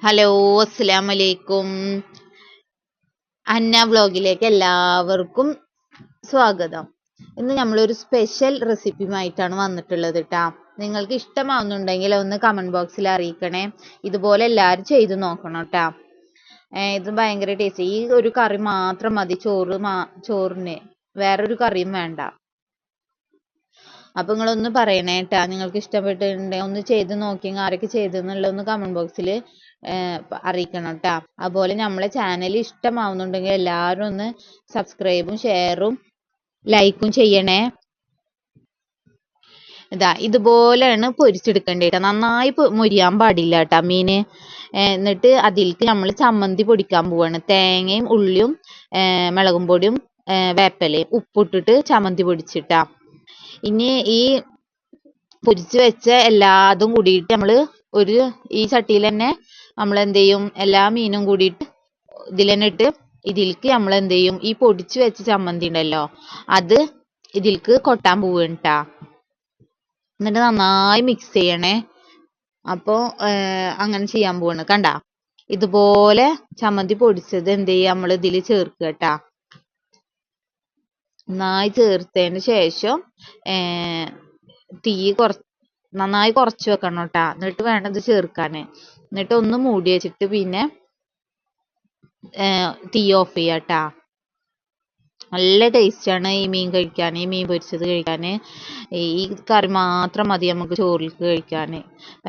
Hello, അസ്സലാമലൈക്കും. അന്ന വ്ളോഗിലേക്ക് എല്ലാവർക്കും സ്വാഗതം. ഇന്ന് നമ്മളൊരു സ്പെഷ്യൽ റെസിപ്പിയുമായിട്ടാണ് വന്നിട്ടുള്ളത് കേട്ടോ. നിങ്ങൾക്ക് ഇഷ്ടമാവുന്നുണ്ടെങ്കിൽ ഒന്ന് കമന്റ് ബോക്സിൽ അറിയിക്കണേ. ഇതുപോലെ എല്ലാവരും ചെയ്ത് നോക്കണം കേട്ടോ. ഇത് ഭയങ്കര ടേസ്റ്റ്. ഈ ഒരു കറി മാത്രം മതി ചോറിന്, വേറൊരു കറിയും വേണ്ട. അപ്പൊ നിങ്ങളൊന്ന് പറയണേ കേട്ടാ, നിങ്ങൾക്ക് ഇഷ്ടപ്പെട്ടിട്ടുണ്ടെങ്കിൽ ഒന്ന് ചെയ്ത് നോക്കിയെങ്കിൽ ആരൊക്കെ ചെയ്തെന്നുള്ള ഒന്ന് കമന്റ് ബോക്സിൽ അറിയിക്കണം കേട്ടാ. അതുപോലെ നമ്മളെ ചാനൽ ഇഷ്ടമാവുന്നുണ്ടെങ്കിൽ എല്ലാവരും ഒന്ന് സബ്സ്ക്രൈബും ഷെയറും ലൈക്കും ചെയ്യണേ. ഇതുപോലെയാണ് പൊരിച്ചെടുക്കേണ്ടത്. നന്നായി മൊരിയാൻ പാടില്ല കേട്ടാ മീന്. എന്നിട്ട് അതിലേക്ക് നമ്മൾ ചമ്മന്തി പൊടിക്കാൻ പോവാണ്. തേങ്ങയും ഉള്ളിയും മുളകും പൊടിയും വേപ്പിലയും ഉപ്പിട്ടിട്ട് ചമ്മന്തി പൊടിച്ചിട്ടാ. ഇനി ഈ പൊരിച്ച് വെച്ച എല്ലാതും കൂടിയിട്ട് നമ്മള് ഈ ചട്ടിയിൽ തന്നെ നമ്മൾ എന്ത് ചെയ്യും, എല്ലാ മീനും കൂടിയിട്ട് ഇതിൽ തന്നെ ഇട്ട് ഇതിലേക്ക് നമ്മൾ എന്ത് ചെയ്യും, ഈ പൊടിച്ച് വെച്ച ചമ്മന്തി ഉണ്ടല്ലോ അത് ഇതിലേക്ക് കൊട്ടാൻ പോവുകട്ടാ. എന്നിട്ട് നന്നായി മിക്സ് ചെയ്യണേ. അപ്പോൾ അങ്ങനെ ചെയ്യാൻ പോവാണ്. കണ്ട, ഇതുപോലെ ചമ്മന്തി പൊടിച്ചത് എന്ത് ചെയ്യുക, നമ്മൾ ഇതിൽ ചേർക്കുക കേട്ടാ. നന്നായി ചേർത്തതിന് ശേഷം തീ നന്നായി കുറച്ച് വെക്കണം കേട്ടാ. എന്നിട്ട് വേണം ഇത് ചേർക്കാൻ. എന്നിട്ട് ഒന്ന് മൂടി വെച്ചിട്ട് പിന്നെ തീ ഓഫ് ചെയ്യാട്ടാ. നല്ല ടേസ്റ്റാണ് ഈ മീൻ കഴിക്കാൻ, ഈ മീൻ പൊരിച്ചത് കഴിക്കാൻ. ഈ കറി മാത്രം മതി നമുക്ക് ചോറിലേക്ക് കഴിക്കാൻ,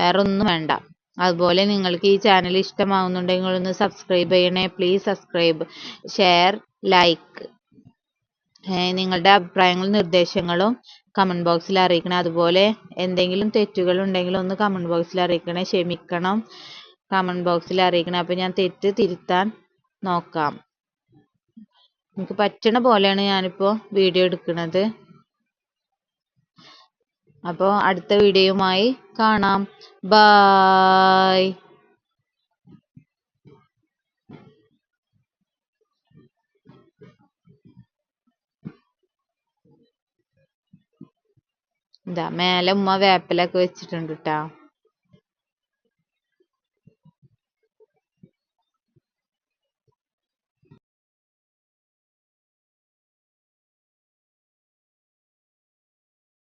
വേറെ ഒന്നും വേണ്ട. അതുപോലെ നിങ്ങൾക്ക് ഈ ചാനൽ ഇഷ്ടമാവുന്നുണ്ടെങ്കിൽ ഒന്ന് സബ്സ്ക്രൈബ് ചെയ്യണേ. Please subscribe, share, like. നിങ്ങളുടെ അഭിപ്രായങ്ങളും നിർദ്ദേശങ്ങളും കമന്റ് ബോക്സിൽ അറിയിക്കണം. അതുപോലെ എന്തെങ്കിലും തെറ്റുകൾ ഉണ്ടെങ്കിൽ ഒന്ന് കമന്റ് ബോക്സിൽ അറിയിക്കണേ. ക്ഷമിക്കണം, കമന്റ് ബോക്സിൽ അറിയിക്കണം. അപ്പോൾ ഞാൻ തെറ്റ് തിരുത്താൻ നോക്കാം. എനിക്ക് പറ്റണ പോലെയാണ് ഞാനിപ്പോൾ വീഡിയോ എടുക്കുന്നത്. അപ്പോൾ അടുത്ത വീഡിയോയുമായി കാണാം. ബായ്. മേലെ ഉമ്മ വേപ്പിലൊക്കെ വെച്ചിട്ടുണ്ട് കേട്ടോ.